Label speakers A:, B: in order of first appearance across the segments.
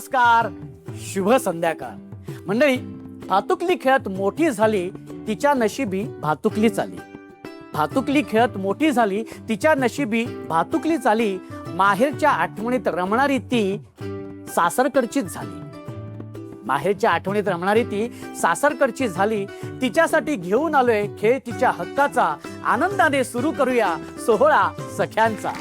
A: नमस्कार, शुभ संध्याकाळ. मंडळी, भातुकली खेळत मोठी झाली तिच्या नशिबी भातुकलीच आली. भातुकली खेळत मोठी झाली तिच्या नशिबी भातुकलीच आली. माहेरच्या आठवणीत रमणारी ती सासरकडचीच झाली. माहेरच्या आठवणीत रमणारी ती सासरकडचीच झाली. तिच्यासाठी घेऊन आलोय खेळ तिच्या हक्काचा. आनंदाने सुरू करूया सोहळा सख्यांचा.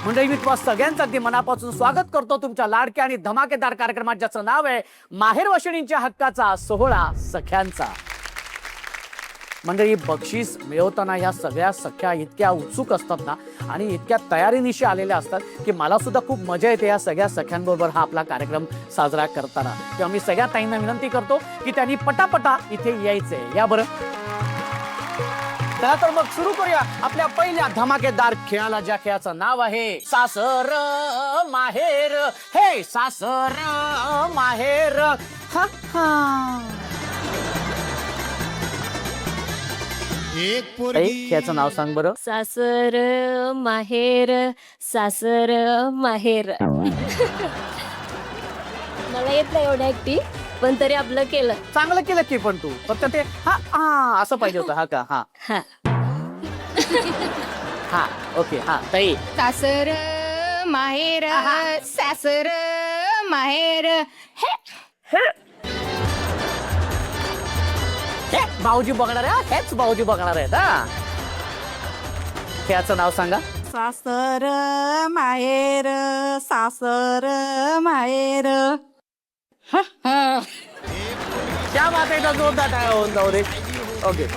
A: मंडळी, मी तुम्हा सगळ्यांचं अगदी मनापासून स्वागत करतो तुमच्या लाडक्या आणि धमाकेदार कार्यक्रमात, ज्याचं नाव आहे माहेर वशिणींच्या हक्काचा सोहळा सख्यांचा. मंडळी, बक्षीस मिळवताना ह्या सगळ्या सख्या इतक्या उत्सुक असतात ना आणि इतक्या तयारीनिशी आलेल्या असतात की मला सुद्धा खूप मजा येते या सगळ्या सख्यांबरोबर हा आपला कार्यक्रम साजरा करताना. तेव्हा मी सगळ्या ताईंना विनंती करतो की त्यांनी पटापटा इथे यायचंय. या बरं. चला तर मग सुरू करूया आपल्या पहिल्या धमाकेदार खेळाला, ज्या खेळाचं नाव आहे सासर माहेर. हे सासर माहेर. हा हा. खेळाचं नाव सांग बरं.
B: सासर माहेर, सासर माहेर. मला येत नाही एवढं ऍक्टिंग, पण तरी आपलं केलं.
A: चांगलं केलं की, पण तू फक्त ते हा हा असं पाहिजे होतं. हा का? हा
B: हा
A: हा. ओके. हा ताई.
C: सासर माहेर, सासर माहेर.
A: हे भाऊजी बघणार आहे. हेच भाऊजी बघणार आहेत. हा. खेळाचं नाव सांगा.
D: सासर माहेर, सासर माहेर.
A: क्या बात आहे. जोरदार टाळ्या होऊन जाऊ दे. ओके.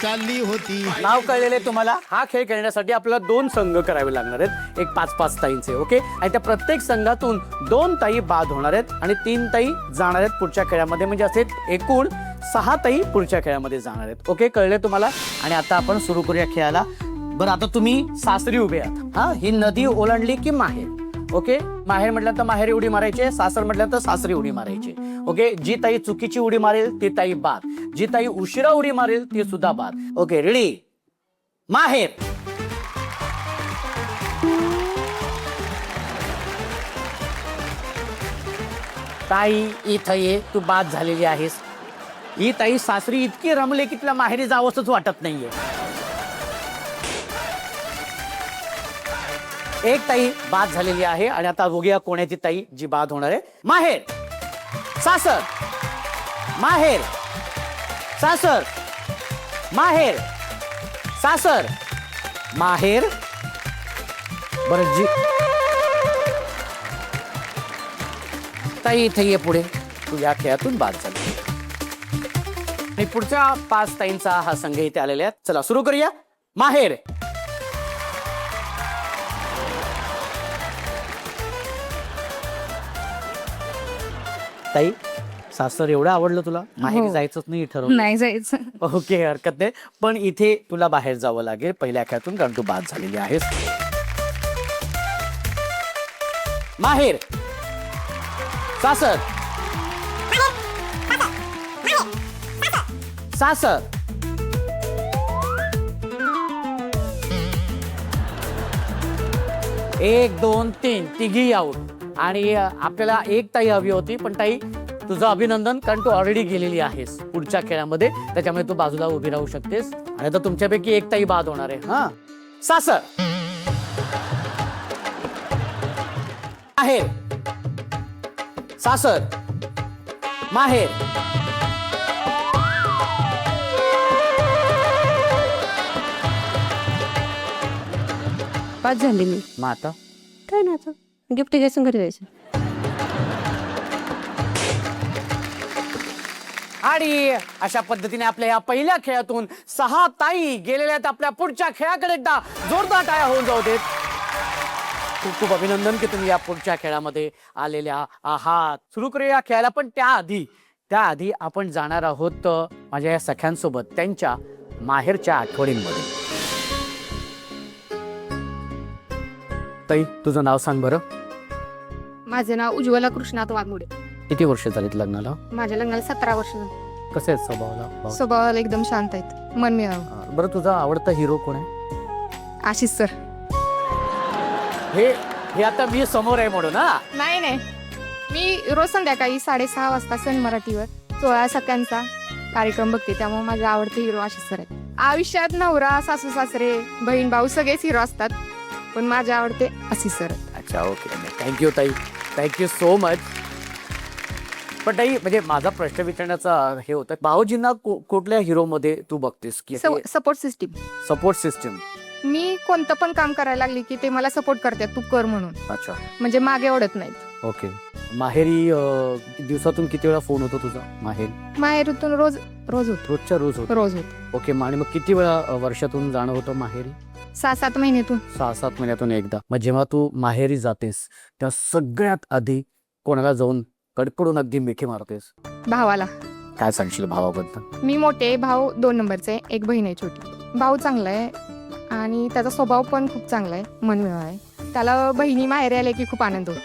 E: चालली होती.
A: नाव कळलेले तुम्हाला. हा खेळ खेळण्यासाठी आपल्याला 2 संघ करावे लागणार आहेत. एक 5-5 ताईंचे. ओके. आणि त्या प्रत्येक संघातून 2 ताई बाद होणार आहेत आणि 3 ताई जाणार आहेत पुढच्या खेळामध्ये. म्हणजे असे एकूण 6 ताई पुढच्या खेळामध्ये जाणार आहेत. ओके, कळले तुम्हाला. आणि आता आपण सुरू करूया खेळाला. बरं, आता तुम्ही सासरी उभे आहात. हा, ही नदी ओलांडली की माहेर. ओके. माहेर म्हटलं तर माहेर उडी मारायची, सासर म्हटलं तर सासरी उडी मारायची. ओके. जी ताई चुकीची उडी मारेल ती ताई बाद. जी ताई उशिरा उडी मारेल ती सुद्धा बाद. Okay, ready. माहेर. ताई इथं ये, तू बाद झालेली आहेस. ही ताई सासरी इतकी रमले की तिला माहेरी जावंसच वाटत नाहीये. एक ताई बाद झालेली आहे आणि आता बघूया कोणाची ताई जी बाद होणार आहे. माहेर, सासर, माहेर, सासर, माहेर, सासर, माहेर. बरं, जी ताई इथे ये पुढे. तू या खेळातून बाद झाली. आणि पुढच्या 5 ताईंचा हा संघ इथे आलेला आहे. चला सुरू करूया. माहेर. ताई, सासर एवढं आवडलं तुला, माहेरी जायचंच नाही ठरवलं?
C: नाही जायचं.
A: ओके, हरकत नाही. पण इथे तुला बाहेर जावं लागेल पहिल्या खेळातून, कारण तू बाद झालेली आहेस. माहेर, सासर, सासर, 1 2 3 तिघी आऊट. आणि आपल्याला एक ताई हवी होती, पण ताई तुझं अभिनंदन, कारण तू ऑलरेडी गेलेली आहेस पुढच्या खेळामध्ये. त्याच्यामुळे तू बाजूला उभी राहू शकतेस. आणि आता तुमच्यापैकी एक ताई बाद होणार आहे. हा. सासर, माहेर, सासर, माहेर.
B: पाच झाली मी.
A: मग आता
B: काय ना, आता गिफ्ट घ्यायचं, घरी जायचं.
A: आणि अशा पद्धतीने आपल्या या पहिल्या खेळातून 6 ताई गेलेल्या आहेत आपल्या पुढच्या खेळाकडे. एकदा जोरदार टाळ्या होऊन जाऊ देत. खूप खूप अभिनंदन की तुम्ही या पुढच्या खेळामध्ये आलेल्या आहात. सुरू करूया खेळायला, पण त्याआधी आपण जाणार आहोत माझ्या या सख्यांसोबत त्यांच्या माहेरच्या आठवणींमध्ये. ताई, तुझं नाव सांग बरं.
C: माझं नाव उज्ज्वला कृष्णात वाघमोडे.
A: किती वर्ष झालीत लग्नाला?
C: माझ्या लग्नाला 17 वर्ष झाली.
A: कसे आहेत स्वभावाला?
C: स्वभावाला एकदम शांत आहेत, मन मिळावं.
A: बरं, तुझा आवडता हिरो कोण आहे?
C: आशिष सर.
A: हे आता मी समोर आहे म्हणून. हा,
C: नाही नाही, मी रोज संध्याकाळी 6:30 वाजता सन मराठीवर 16 सख्यांचा कार्यक्रम बघते, त्यामुळे माझे आवडते हिरो आशिष सर आहेत. आयुष्यात नवरा, सासू सासरे, बहीण भाऊ सगळेच हिरो असतात, पण माझे आवडते आशिष सर आहेत.
A: अच्छा, ओके. थँक्यू ताई, थँक्यू सो मच. पण ताई, म्हणजे माझा प्रश्न विचारण्याचा हे होतं, भाऊजींना कुठल्या हिरोमध्ये तू बघतेस की
C: सपोर्ट सिस्टीम.
A: Support system?
C: मी कोणतं पण काम करायला लागली की ते मला सपोर्ट करतात, तू कर म्हणून.
A: अच्छा,
C: म्हणजे मागे ओढत नाहीत.
A: ओके. माहेरी दिवसातून किती वेळा फोन होतो तुझा
C: माहेरूतून रोज होत.
A: रोजच्या रोज होतो?
C: रोज होत.
A: ओके. आणि मग किती वेळा वर्षातून जाणं होतं माहेरी?
C: 6-7 महिन्यातून.
A: 6-7 महिन्यातून एकदा. मग जेव्हा तू माहेरी जातेस तेव्हा सगळ्यात आधी कोणाला जाऊन कडकडून अगदी मिठी मारतेस?
C: भावाला.
A: काय सांगशील भावाबद्दल?
C: मी मोठे, भाऊ 2 नंबरचे, एक बहीण आहे छोटी. भाऊ चांगला आहे आणि त्याचा स्वभाव पण खूप चांगला आहे, मनमिळावा आहे. त्याला बहिणी माहेरी आल्या की खूप आनंद होतो.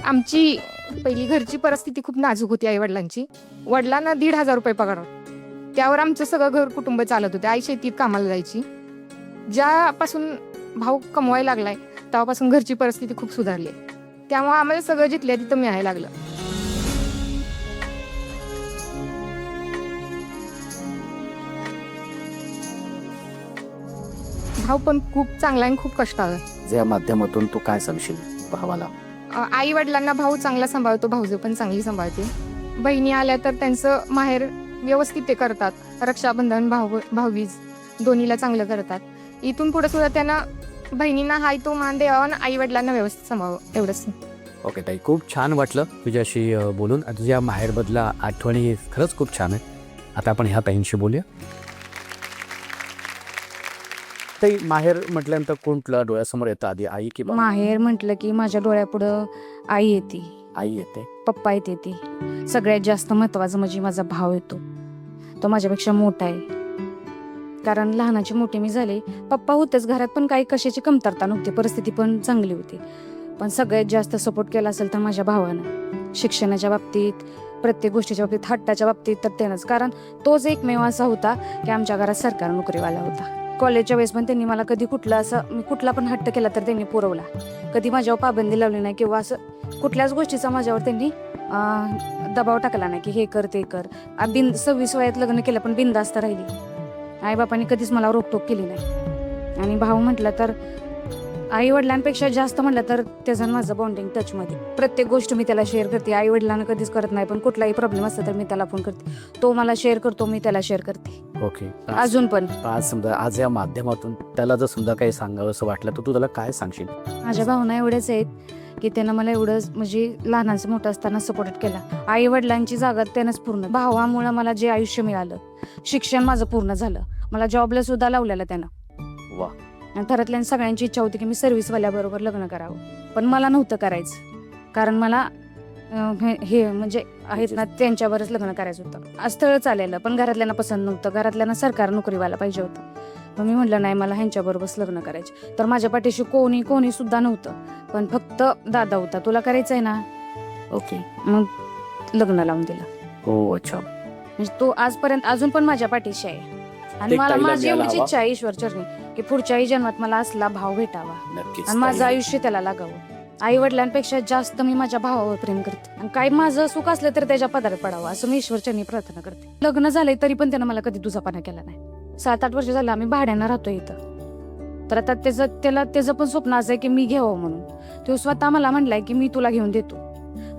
C: आमची पहिली घरची परिस्थिती खूप नाजूक होती. आई वडिलांची. वडिलांना 1,500 रुपये पगार होता. त्यावर आमचं सगळं घर कुटुंब चालत होते. आई शेतीत कामाला जायची. ज्यापासून भाऊ कमवायला लागलाय तेव्हापासून घरची परिस्थिती खूप सुधारली. त्यामुळे आम्हाला सगळं जिथल्या तिथं मिळायला लागलं. भाऊ पण खूप चांगला आणि खूप कष्टाळू आहे.
A: या माध्यमातून तू काय सांगशील भावाला?
C: आई वडिलांना भाऊ चांगला सांभाळतो, भाऊजी पण चांगली सांभाळते. बहिणी आल्या तर त्यांचं माहेर व्यवस्थित ते करतात. रक्षाबंधन, भाऊबीज दोन्हीला चांगलं करतात. इथून पुढे सुद्धा त्यांना बहिणींना हाय तो मान द्यावा आणि आई वडिलांना व्यवस्थित सांभाळावं, एवढंच.
A: ओके ताई, खूप छान वाटलं तुझ्याशी बोलून. तुझ्या माहेरबद्दला आठवणी खरंच खूप छान आहे. आता आपण ह्या ताईंशी बोलूया. ताई, माहेर म्हटल्यानंतर कोण तुला डोळ्यासमोर येतं आधी, आई की बाबा?
F: माहेर म्हटलं की माझ्या डोळ्यापुढं आई येते,
A: आई येते.
F: पप्पा येते. सगळ्यात जास्त महत्वाचं म्हणजे माझा भाव येतो. तो माझ्यापेक्षा मोठा आहे. कारण लहानाची मोठी मी झाले. पप्पा होतेच घरात, पण काही कशाची कमतरता नव्हती, परिस्थिती पण चांगली होती. पण सगळ्यात जास्त सपोर्ट केला असेल तर माझ्या भावानं. शिक्षणाच्या बाबतीत, प्रत्येक गोष्टीच्या बाबतीत, हट्टाच्या बाबतीत तर त्यानंच. कारण तोच एकमेव असा होता की आमच्या घरात सरकारी नोकरीवाला होता. कॉलेजच्या वेळेस पण त्यांनी मला कधी मी कुठला पण हट्ट केला तर त्यांनी पुरवला. कधी माझ्यावर पाबंदी लावली नाही किंवा असं कुठल्याच गोष्टीचा माझ्यावर त्यांनी दबाव टाकला नाही की हे कर ते कर. 26 वयात लग्न केलं पण बिनधास्त राहिली. आईबापांनी कधीच मला रोकटोक केली नाही. आणि भाऊ म्हटलं तर आई वडिलांपेक्षा जास्त म्हटलं तर त्याचं माझं बॉन्डिंग टचमध्ये. प्रत्येक गोष्ट मी त्याला शेअर करते. आई वडिलांना कधीच करत नाही, पण कुठलाही प्रॉब्लेम असला तर मी त्याला फोन करते. तो मला शेअर करतो, मी त्याला शेअर करते.
A: ओके.
F: अजून पण
A: आज समजा आज या माध्यमातून त्याला जर समजा काही सांगावं असं वाटलं तर तू त्याला काय सांगशील?
F: माझ्या भावना एवढ्याच आहेत की त्यानं मला एवढं म्हणजे लहानाचं मोठं असताना सपोर्ट केला. आई वडिलांची जागा त्यानंच पूर्ण. भावामुळे मला जे आयुष्य मिळालं, शिक्षण माझं पूर्ण झालं, मला जॉबला सुद्धा लावलेलं त्यानं.
A: वा.
F: आणि घरातल्या सगळ्यांची इच्छा होती की मी सर्व्हिसवाल्याबरोबर लग्न करावं, पण मला नव्हतं करायचं. कारण मला हे म्हणजे आहेत ना त्यांच्यावरच लग्न करायचं होतं. स्थळ चालेलं पण घरातल्यांना पसंत नव्हतं. घरातल्यांना सरकारी नोकरीवाला पाहिजे होतं. मग मी म्हटलं नाही, मला ह्यांच्याबरोबरच लग्न करायचं. तर माझ्या पाठीशी कोणी सुद्धा नव्हतं, पण फक्त दादा होता. तुला करायचं आहे ना? ओके. मग लग्न लावून दिलं.
A: हो, अच्छा.
F: म्हणजे तो आजपर्यंत अजून पण माझ्या पाठीशी आहे. आणि मला माझी एवढीच इच्छा आहे ईश्वर चरणी की पुढच्याही जन्मात मला असला भाव भेटावा आणि माझं आयुष्य त्याला लागावं. आई वडिलांपेक्षा जास्त मी माझ्या भावावर प्रेम करते. आणि काही माझं सुख असलं तर त्याच्या पदार्थ पडावं असं मी ईश्वर चरणी प्रार्थना करते. लग्न झालंय तरी पण त्यानं मला कधी दुजापाना केला नाही. 7-8 वर्ष झालं आम्ही भाड्यानं राहतोय इथं. तर आता त्याचं पण स्वप्न असं आहे की मी घ्यावं म्हणून. तो स्वतः मला म्हणलाय की मी तुला घेऊन देतो,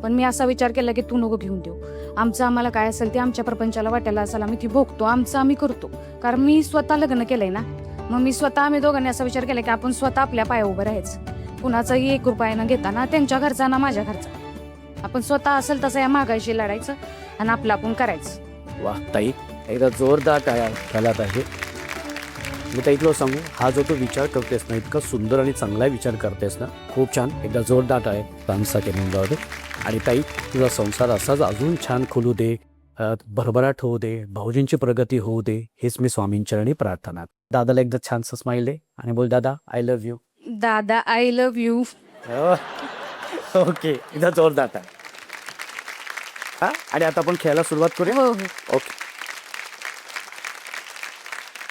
F: पण मी असा विचार केला की तू नको घेऊन देऊ. आमचं आम्हाला काय असेल ते आमच्या प्रपंचाला वाटायला असेल आम्ही ती भोगतो, आमचं आम्ही करतो. कारण मी स्वतः लग्न केलंय ना, मग मी स्वतः आम्ही दोघांनी असा विचार केला की आपण स्वतः आपल्या पाया उभं राहायचं. कुणाचाही 1 रुपया न घेता, ना त्यांच्या घरचा ना माझ्या घरचा. आपण स्वतः असेल तसं या महागाईशी लढायचं आणि आपलं आपण करायचं.
A: वा ताई, एकदा जोरदार त्याला आहे. मी ताई तुला सांगू, हा जो तू विचार करतेस ना, इतका सुंदर आणि चांगला विचार करतेस ना, खूप छान. एकदा जोरदार आहे तांसा केलेला होते. आणि ताई, तुझा संसार असाच अजून छान खोलू दे, भरभराट होऊ दे, भाऊजींची प्रगती होऊ दे, हेच मी स्वामींचरणी प्रार्थना. दादाला एकदा छानसं स्माईल दे आणि बोल, दादा आय लव्ह यू.
F: दादा आय लव्ह यू.
A: ओके, एकदा जोरदार आहे. हा, आणि आता आपण खेळायला सुरुवात करूया.
F: हो.
A: ओके.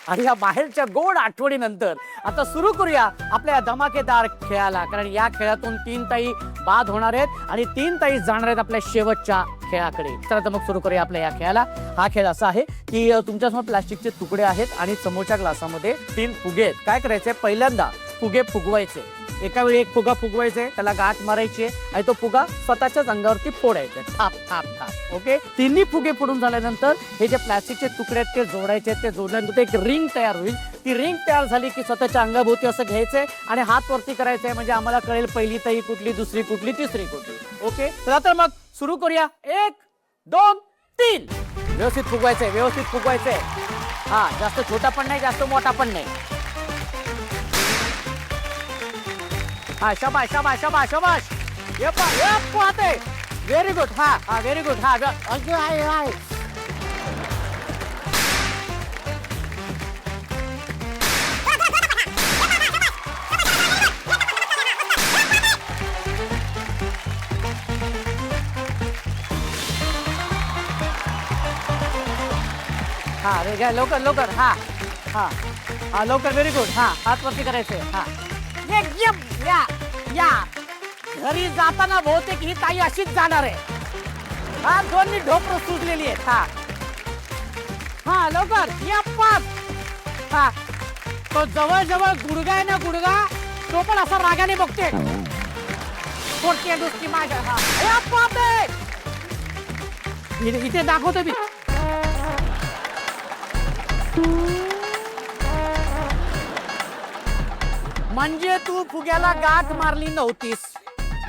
A: आणि या बाहेरच्या गोड आठवणीनंतर आता सुरू करूया आपल्या या धमाकेदार खेळाला, कारण या खेळातून 3 ताई बाद होणार आहेत आणि 3 ताई जाणार आहेत आपल्या शेवटच्या खेळाकडे. तर आता मग सुरू करूया आपल्या या खेळाला. हा खेळ असा आहे की तुमच्यासमोर प्लास्टिकचे तुकडे आहेत आणि समोरच्या ग्लासामध्ये 3 फुगे आहेत. काय करायचे, पहिल्यांदा फुगे फुगवायचे, एका वेळी एक फुगा फुगवायचे, त्याला गाठ मारायची आणि तो फुगा स्वतःच्याच अंगावरती फोडायचे, थाप थाप थाप. ओके, 3 फुगे फोडून झाल्यानंतर हे जे प्लास्टिकचे तुकडे आहेत ते जोडायचे. ते जोडल्यानंतर एक रिंग तयार होईल. ती रिंग तयार झाली की स्वतःच्या अंगाभोवती असं घ्यायचंय आणि हात वरती करायचंय, म्हणजे आम्हाला कळेल पहिली ताई कुठली, दुसरी कुठली, तिसरी कुठली. ओके, चला तर मग सुरू करूया. 1 2 3. व्यवस्थित फुगवायचंय, व्यवस्थित फुगवायचंय. हा, जास्त छोटा पण नाही, जास्त मोठा पण नाही. हा, शाबाश शाबाश शाबाश शाबाश. ये पाहते, व्हेरी गुड. हा हा, व्हेरी गुड. हा अगदी आहे आहे. हा, रे घ्या लवकर लवकर. हा हा हा, लवकर. Very good. हा, हात वरती करायचे. हा, या या. घरी जाताना बहुतेक ही ताई अशीच जाणार आहे. हा, दोन्ही ढोपर सुटलेली आहेत. हा हा, लवकर या पाच. हा, तो जवळ जवळ गुडगा आहे ना, गुडगा, तो पण असा रागाने बघते. कोणती दुसरी माझ्या. हा, या पाप आहे. इथे दाखवतो मी. म्हणजे तू फुग्याला गाठ मारली नव्हतीस,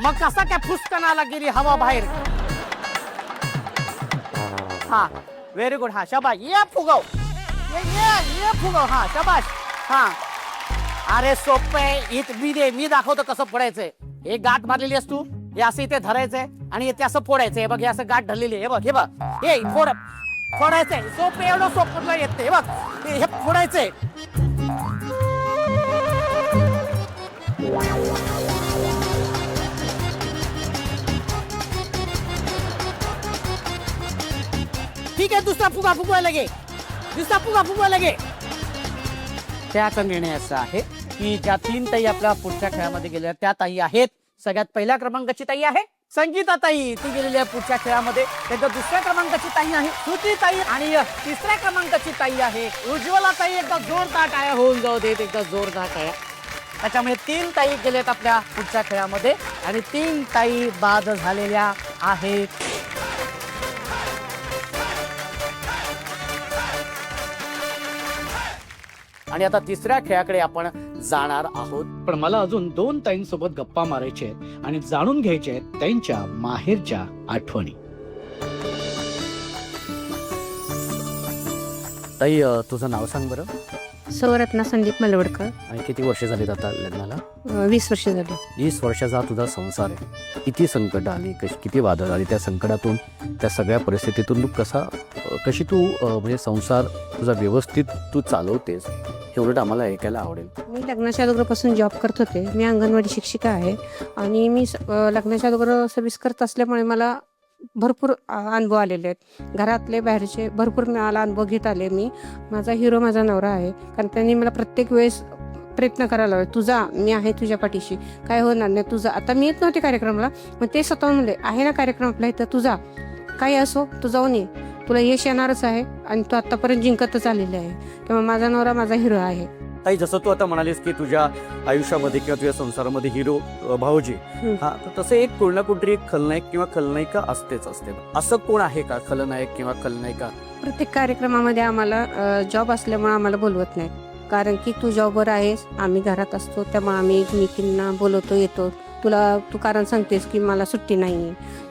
A: मग कसा काय फुसकनाला गेली हवा बाहेर. हा, व्हेरी गुड. हा, शाबाश. ये फुगव, ये फुगव. हा, शाबाश. हा, अरे सोपं, मी दाखवतो कसं फोडायचंय. एक गाठ मारलेली असतो, हे असं इथे धरायचंय आणि इथे असं फोडायचंय. बघ, हे असं गाठ धरलेली आहे. हे बघ, हे बघ, हे फोडायचंय. सोपं, एवढं सोपं येत नाही. हे बघ, हे फोडायचंय. ठीक आहे, दुसरा फुगा फुगवायला गे. दुसरा फुगा फुगवायला गे. त्याचा निर्णय असा आहे की ज्या 3 ताई आपल्या पुढच्या खेळामध्ये गेल्या त्या ताई आहेत. सगळ्यात पहिल्या क्रमांकाची ताई आहे संगीता ताई, ती गेलेली आहे पुढच्या खेळामध्ये. त्याच्या दुसऱ्या क्रमांकाची ताई आहे श्रुती ताई आणि तिसऱ्या क्रमांकाची ताई आहे उज्ज्वला ताई. एकदा जोरदार टाळ्या होऊन जाऊ देत, एकदा जोरदार टाळ्या. त्याच्यामुळे 3 ताई गेलेत आपल्या पुढच्या खेळामध्ये आणि 3 ताई बाद झालेल्या आहेत. आणि आता तिसऱ्या खेळाकडे आपण जाणार आहोत. पण मला अजून 2 ताईंसोबत गप्पा मारायचे आहेत आणि जाणून घ्यायचे आहेत त्यांच्या माहेरच्या आठवणी. ताई, तुझं नाव सांग बरं.
G: सौरत्ना संदीप मलवडकर.
A: आणि किती वर्ष झालीत आता लग्नाला?
G: 20 वर्ष झाली.
A: 20 वर्षाचा तुझा संसार आहे. किती संकट आली, किती वादळ आली, त्या संकटातून, त्या सगळ्या परिस्थितीतून कशी तू म्हणजे संसार तुझा व्यवस्थित तू चालवतेस, हे उलट आम्हाला ऐकायला आवडेल.
G: मी लग्नाच्या अगोदरपासून जॉब करत होते. मी अंगणवाडी शिक्षिका आहे आणि मी लग्नाच्या अगोदर सर्व्हिस करत असल्यामुळे मला भरपूर अनुभव आलेले आहेत. घरातले बाहेरचे भरपूर मला अनुभव घेत आले. माझा हिरो माझा नवरा आहे, कारण त्यांनी मला प्रत्येक वेळेस प्रयत्न करायला हवे. तुझा मी आहे तुझ्या पाठीशी, काय होणार नाही तुझा. आता मी येत नव्हते कार्यक्रमाला, मग ते स्वतःहून म्हणले आहे ना कार्यक्रम आपला इथं, तुझा काही असो तू जाऊन ये, तुला यश येणारच आहे आणि तू आतापर्यंत जिंकतच आलेले आहे. किंवा माझा नवरा माझा हिरो आहे.
A: ताई, जसं तू आता म्हणालीस की तुझ्या आयुष्यामध्ये किंवा तुझ्या संसारामध्ये हिरो भाऊजी, हा, तर तसं एक कोण ना कोणतरी एक खलनायक किंवा खलनायिका असतेच असते. असं कोण आहे का खलनायक किंवा खलनायिका?
G: प्रत्येक कार्यक्रमामध्ये आम्हाला जॉब असल्यामुळे आम्हाला बोलवत नाही, कारण की तू जॉबवर आहेस, आम्ही घरात असतो, त्यामुळे आम्ही एकमेकींना बोलवतो, येतो. तू कारण सांगतेस की मला सुट्टी नाही,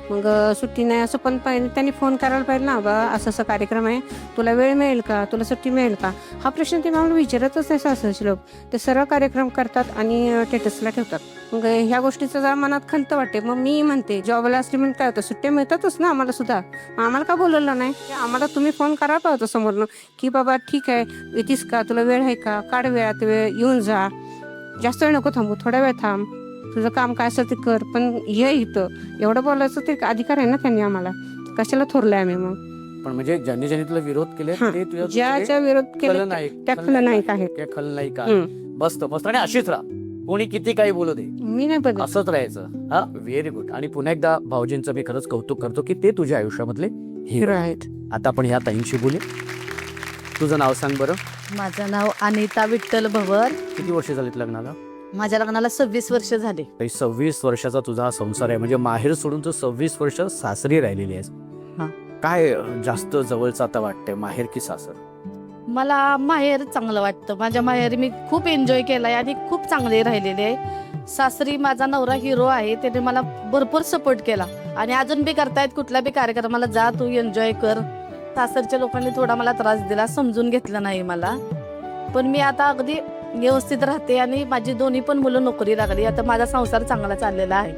G: मग सुट्टी नाही असं पण त्यांनी फोन करायला पाहिजे ना, बा असं असं कार्यक्रम आहे, तुला वेळ मिळेल का, तुला सुट्टी मिळेल का, हा प्रश्न ते मला विचारतच नाही. सासरचे लोक ते सरळ कार्यक्रम करतात आणि स्टेटसला ठेवतात. मग ह्या गोष्टीचं जरा मनात खंत वाटते. मग मी म्हणते जॉबला असले म्हणून काय होतं, सुट्ट्या मिळतातच ना आम्हाला सुद्धा, आम्हाला का बोलवलं नाही. आम्हाला तुम्ही फोन करायला पाहिजे समोरनं की बाबा ठीक आहे येतीस का, तुला वेळ आहे का, काढ वेळात वेळ, येऊन जा, जास्त वेळ नको थांबू, थोडा वेळ थांब, तुझं काम काय असेल ते कर, पण ये इथं, एवढं बोलायचं ते अधिकार आहे ना त्यांनी आम्हाला, कशाला थोरलंय आम्ही मग.
A: पण म्हणजे ज्यांनी तुला विरोध केले ते
G: ज्या विरोध केले त्या खलनायक आहेत.
A: खलनायिका. मस्त मस्त आणि अशीच राहा, कोणी किती काही बोलू दे,
G: मी नाही बदल
A: असंच राहायचं. हा, व्हेरी गुड. आणि पुन्हा एकदा भाऊजींचं मी खरंच कौतुक करतो की ते तुझ्या आयुष्यामधले हिरो आहेत. आता आपण ह्या ताईंशी बोलू. तुझं नाव सांग बरं.
H: माझं नाव अनिता विठ्ठल भवर.
A: किती वर्ष झालीत लग्नाला?
H: माझ्या लग्नाला 26 वर्ष झाले.
A: 26 वर्षाचा तुझा हा संसार आहे, म्हणजे माहेर सोडून तू 26 वर्ष सासरी राहिलेली आहेस.
H: हा.
A: काय जास्त जवळचं आता वाटतंय, माहेर की सासर?
H: मला माहेर चांगलं वाटतं. माझ्या माहेरी मी खूप एन्जॉय केलाय आणि खूप चांगले राहिलेले आहे. सासरी माझा नवरा हिरो आहे, त्याने मला भरपूर सपोर्ट केला आणि अजून बी करतायत. कुठल्या बी कार्यक्रमाला जा, तू एन्जॉय कर. सासरच्या लोकांनी थोडा मला त्रास दिला, समजून घेतलं नाही मला, पण मी आता अगदी व्यवस्थित राहते आणि माझी दोन्ही पण मुलं नोकरी लागली. आता माझा संसार चांगला चाललेला आहे.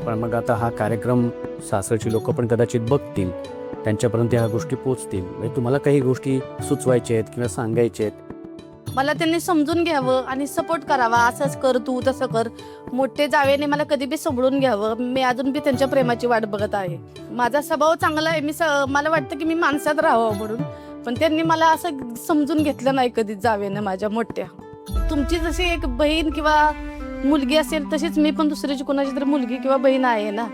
A: पण मग आता हा कार्यक्रम सासरची लोक पण कदाचित बघतील, त्यांच्यापर्यंत ह्या गोष्टी पोहोचतील, म्हणजे तुम्हाला काही गोष्टी सुचवायच्या आहेत किंवा सांगायच्या आहेत.
H: मला त्यांनी समजून घ्यावं आणि सपोर्ट करावा. असंच कर, तू तसं कर. मोठे जावेने मला कधी बी समजून घ्यावं. मी अजून बी त्यांच्या प्रेमाची वाट बघत आहे. माझा स्वभाव चांगला आहे. मला वाटतं की मी माणसात राहावं म्हणून, पण त्यांनी मला असं समजून घेतलं नाही कधी जावेने माझ्या मोठ्या. तुमची जशी एक बहीण किंवा मुलगी असेल तशीच मी पण दुसऱ्याची कोणाची तरी मुलगी किंवा बहीण आहे ना,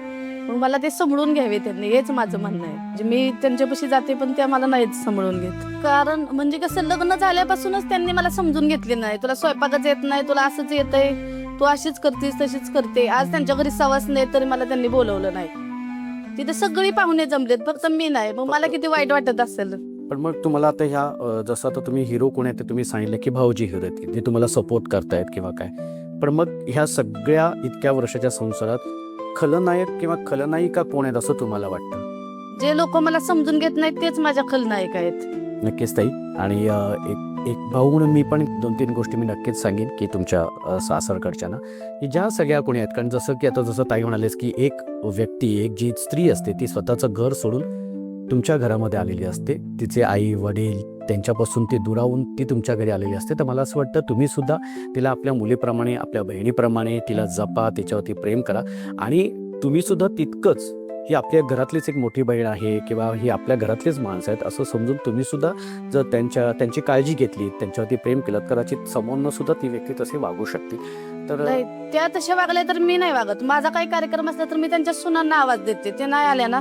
H: मग मला ते सांभाळून घ्यावे त्यांनी, हेच माझं म्हणणं आहे. म्हणजे मी त्यांच्यापाशी जाते पण त्या मला नाहीच सांभाळून घेत. कारण म्हणजे कसं, लग्न झाल्यापासूनच त्यांनी मला समजून घेतले नाही. तुला स्वयंपाकच येत नाही, तुला असंच येतंय, तू अशीच करतेस तशीच करते. आज त्यांच्या घरी सवास नाही तरी मला त्यांनी बोलवलं नाही. तिथे सगळी पाहुणे जमलेत, फक्त मी नाही. मग मला किती वाईट वाटत असेल.
A: पण मग तुम्हाला आता ह्या जसं आता तुम्ही हिरो कोण आहे ते तुम्ही सांगितलं की भाऊजी हिरो आहेत, जे तुम्हाला सपोर्ट करतायत किंवा काय, पण मग ह्या सगळ्या इतक्या वर्षाच्या संसारात खलनायक किंवा खलनायिका कोण आहेत असं तुम्हाला वाटतं?
H: जे लोक मला समजून घेत नाहीत तेच माझ्या खलनायक आहेत.
A: नक्कीच ताई. आणि एक भाऊ म्हणून मी पण 2-3 गोष्टी मी नक्कीच सांगेन की तुमच्या सासरकडच्या ना, की ज्या सगळ्या कोणी आहेत, कारण जसं की आता जसं ताई म्हणालेस की एक व्यक्ती, एक जी स्त्री असते ती स्वतःचं घर सोडून तुमच्या घरामध्ये आलेली असते, तिचे आई वडील त्यांच्यापासून ती दुरावून ती तुमच्या घरी आलेली असते. तर मला असं वाटतं तुम्ही सुद्धा तिला आपल्या मुलीप्रमाणे, आपल्या बहिणीप्रमाणे तिला जपा, तिच्यावरती प्रेम करा. आणि तुम्ही सुद्धा तितकंच ही आपल्या घरातलीच एक मोठी बहीण आहे किंवा ही आपल्या घरातलीच माणसं आहेत असं समजून तुम्ही सुद्धा जर त्यांची काळजी घेतली, त्यांच्यावरती प्रेम केलं, कदाचित समोरनं सुद्धा ती व्यक्ती तसे वागू शकते. तर
H: नाही, त्या तशा वागल्या तर मी नाही वागत. माझा काही कार्यक्रम असला तर मी त्यांच्या सुनांना आवाज देते. ते नाही आल्या ना,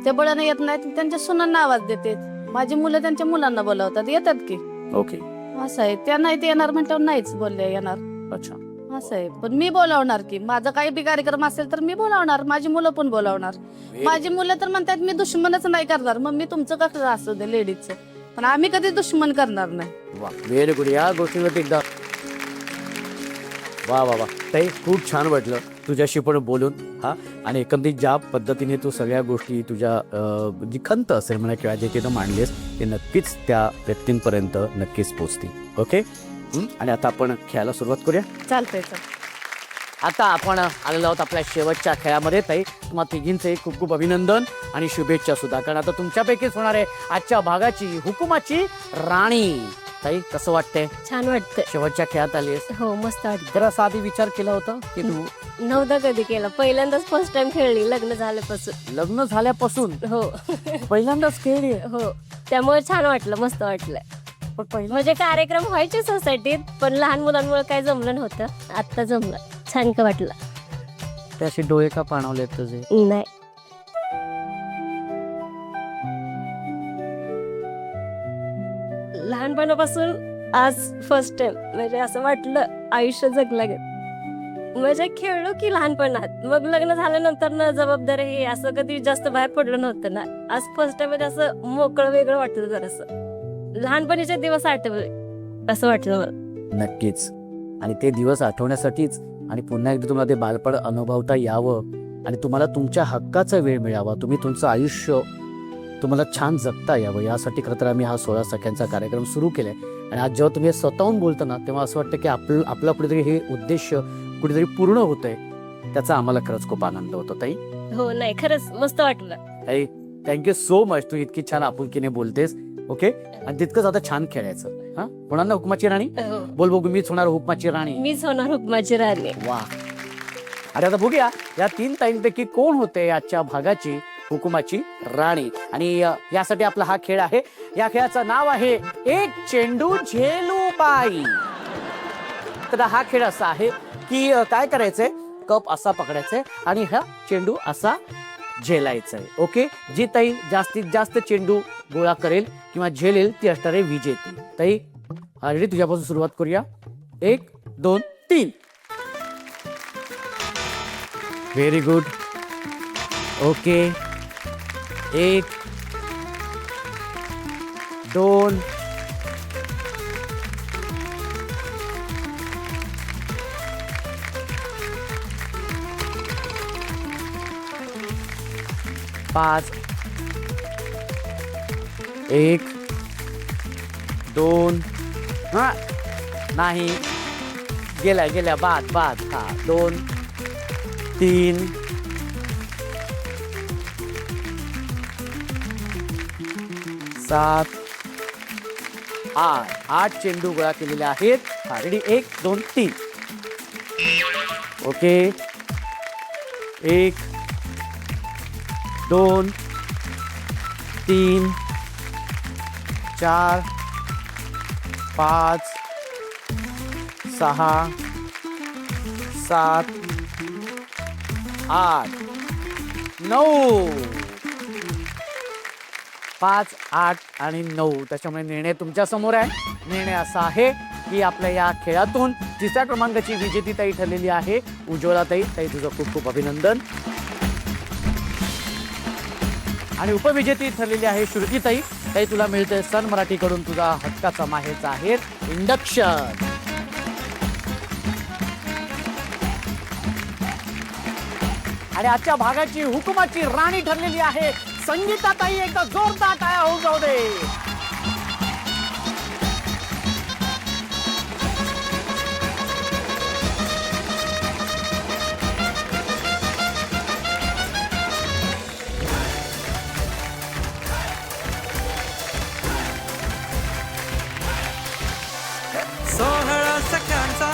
H: ते बळानं येत नाहीत, त्यांच्या सुनांना आवाज देते. माझी मुलं त्यांच्या मुलांना बोलावतात, येतात की.
A: ओके,
H: असं आहे. त्या नाही ते येणार म्हटल्यावर नाहीच बोलले येणार.
A: अच्छा,
H: असं आहे. पण मी बोलावणार की, माझा काही बी कार्यक्रम असेल तर मी बोलावणार, माझी मुलं पण बोलावणार. माझी मुलं तर म्हणतात मी दुश्मनच नाही करणार. मग मी तुमचं कसं असू दे लेडीजचं, पण आम्ही कधी दुश्मन करणार नाही.
A: वा, व्हेरी गुड. या गोष्टीवरती एकदा वा वा वा ताई, खूप छान वाटलं तुझ्याशी पण बोलून. हा, आणि एकंदरीत ज्या पद्धतीने तू सगळ्या गोष्टी तुझ्या जी खंत असेल म्हणा किंवा जे तिथं मांडलीस ते नक्कीच त्या व्यक्तींपर्यंत नक्कीच पोचतील. ओके. आणि आता आपण खेळायला सुरुवात करूया.
H: चालतंय.
A: आता आपण आलेलो आहोत आपल्या शेवटच्या खेळामध्ये. ताई, तुम्हा तिघींचे खूप खूप अभिनंदन आणि शुभेच्छा सुद्धा, कारण आता तुमच्यापैकीच होणार आहे आजच्या भागाची हुकुमाची राणी. ताई, कसं वाटतंय?
B: छान वाटतंय.
A: शेवटच्या खेळात आलीस.
B: हो, मस्त वाटतं.
A: तर असा आधी विचार केला होता की तू
B: नव्हता कधी केला, पहिल्यांदाच फर्स्ट टाइम खेळली लग्न झाल्यापासून.
A: लग्न झाल्यापासून
B: हो.
A: पहिल्यांदाच खेळली?
B: हो, त्यामुळे छान वाटलं, मस्त वाटलं.
A: पण पहिला
B: म्हणजे कार्यक्रम व्हायचे सोसायटीत, पण लहान मुलांमुळे काही जमलं नव्हतं. आता जमलं, छान का वाटलं.
A: त्याचे डोळे का पाणावले तुझे?
B: नाही, लहानपणापासून आज फर्स्ट टाइम म्हणजे असं वाटलं आयुष्य जगलं गे. म्हणजे खेळलो की लहानपणात, मग लग्न झाल्यानंतर ना जबाबदारी हे असं कधी जास्त बाहेर पडलं नव्हतं ना. आज फर्स्ट टाइम मध्ये असं मोकळं वेगळं वाटलं, जरासं लहानपणीचे दिवस आठवले असं वाटलं मला.
A: नक्कीच. आणि ते दिवस आठवण्यासाठीच आणि पुन्हा एकदा तुम्हाला ते बालपण अनुभवता यावं आणि तुम्हाला तुमच्या हक्काचा वेळ मिळावा, तुम्ही तुमचं आयुष्य तुम्हाला छान जगता यावं, यासाठी खरं तर आम्ही हा 16 सख्यांचा कार्यक्रम सुरू केलाय. आणि आज जेव्हा तुम्ही स्वतःहून बोलता ना, तेव्हा असं वाटतं की आपला कुठेतरी हे उद्देश कुठेतरी पूर्ण होतंय. त्याचा आम्हाला खरंच खूप आनंद होतो. ताई,
B: हो, नाही खरंच मस्त वाटलं.
A: ताई, थँक्यू सो मच. तू इतकी छान आपुलकीने बोलतेस. ओके. आणि तितकंच आता छान खेळायचं. हा, होणार ना हुकमाची राणी?
B: हो,
A: बोल बघू, मीच होणार हुकमाची राणी.
B: मीच होणार हुकमाची राणी.
A: वा. अरे आता बघूया या 3 ताईंपैकी कोण होते आजच्या भागाची हुकुमाची राणी. आणि यासाठी आपला हा खेळ आहे. या खेळाचं नाव आहे एक चेंडू झेलू बाई. तर हा खेळ असा आहे की काय करायचंय, कप असा पकडायचाय आणि हा चेंडू असा झेलायचा आहे. ओके, जी ताई जास्तीत जास्त चेंडू गोळा करेल किंवा झेलेल ती असणारे विजेती. ताई ऑलरेडी तुझ्यापासून सुरुवात करूया. 1 2 3. Very good. ओके, 1 2 5 1 2 हा नाही गेल्या गेल्या बाद बाद. हा 2 3 7 8 चेंडू गोळा केलेले आहेत. हा रेडी. 1 2 3. ओके, 1 2 3 4 5 6 7 8 9. 5 8 आणि 9. त्याच्यामुळे निर्णय तुमच्या समोर आहे. निर्णय असा आहे की आपल्या या खेळातून 3ऱ्या क्रमांकाची विजेती ताई ठरलेली आहे उज्ज्वला ताई. ताई तुझं खूप खूप अभिनंदन. आणि उपविजेती ठरलेली आहे श्रुती ताई. ताई तुला मिळतंय सन मराठीकडून तुझा हक्काचा माहेरचा आहे इंडक्शन. आणि आजच्या भागाची हुकुमाची राणी ठरलेली आहे संगीता ताई. एकदा जोरदार टाळ्या होऊन जाऊ दे.
I: सोहळा सख्यांचा,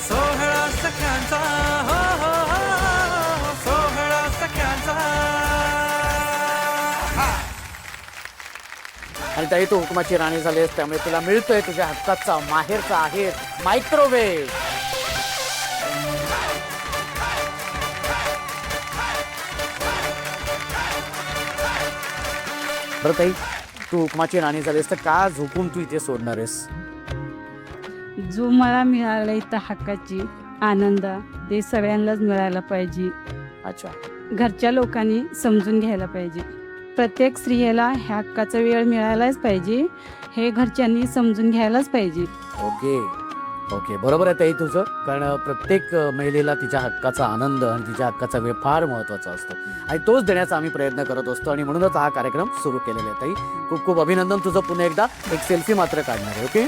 I: सोहळा सख्यांचा, हो हो हो, सोहळा सख्यांचा.
A: आणि ताई तू हुकुमाची राणी झालीस त्यामुळे तुला मिळतोय तुझ्या हक्काचा माहेरचा आहे मायक्रोवेव्ह. बरं ताई, तू हुकुमाची राणी झालीस तर का झोपून तू इथे सोडणार आहेस?
J: जो मला मिळाला इथं हक्काची आनंद ते सगळ्यांनाच मिळायला पाहिजे.
A: अच्छा,
J: घरच्या लोकांनी समजून घ्यायला पाहिजे. प्रत्येक स्त्रियेला ह्या हक्काचा वेळ मिळायलाच पाहिजे. हे घरच्यांनी समजून घ्यायलाच पाहिजे.
A: ओके ओके, बरोबर आहे ताई तुझं. कारण प्रत्येक महिलेला तिच्या हक्काचा आनंद आणि तिच्या हक्काचा वेळ फार महत्त्वाचा असतो आणि तोच देण्याचा आम्ही प्रयत्न करत असतो आणि म्हणूनच हा कार्यक्रम सुरू केलेला आहे. ताई खूप खूप अभिनंदन तुझं. पुन्हा एकदा एक सेल्फी मात्र काढणार आहे. ओके,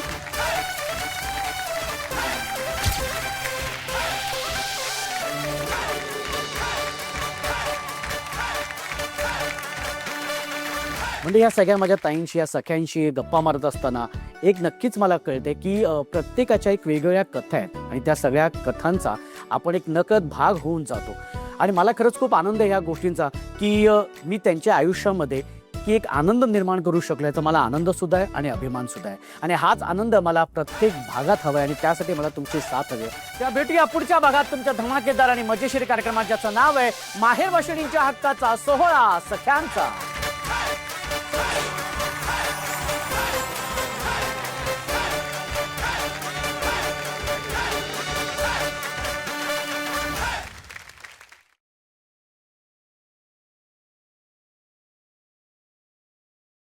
A: म्हणजे या सगळ्या माझ्या ताईंशी या सख्यांशी गप्पा मारत असताना एक नक्कीच मला कळते की प्रत्येकाच्या एक वेगवेगळ्या कथा आहेत आणि त्या सगळ्या कथांचा आपण एक नकळत भाग होऊन जातो. आणि मला खरंच खूप आनंद आहे ह्या गोष्टींचा की मी त्यांच्या आयुष्यामध्ये की एक आनंद निर्माण करू शकलो याचा मला आनंदसुद्धा आहे आणि अभिमानसुद्धा आहे. आणि हाच आनंद मला प्रत्येक भागात हवा आहे आणि त्यासाठी मला तुमची साथ हवी आहे. त्या भेटूया पुढच्या भागात तुमच्या धमाकेदार आणि मजेशीर कार्यक्रमात ज्याचं नाव आहे माहेर वशिणींच्या हक्काचा सोहळा सख्यांचा.